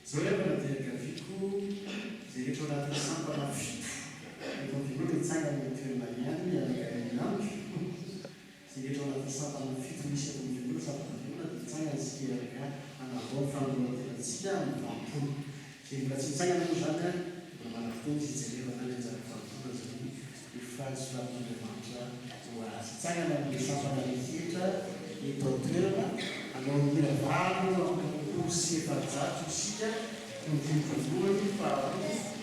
zao rehefa naterikaviko zay rehetra ao anatin'ny sampana fito eto am'vino mitsanga ny toerana ihany miarakainamiko zay rehetra ao anatin'ny sampana fito misy eto am'vino sampana vino dia mitsanga nysika anavao ny fandroatenatsika amin'ny vampolo zay mbola tsy mitsangana moa zany mbola manam-potoana izy jereva zany anjara vampolo zany ifadisoavin'andriamanitra ho azy itsangana amin'ny sampana rehetra eto toerana anao miravalo sy efajato isika ny volohany faharoa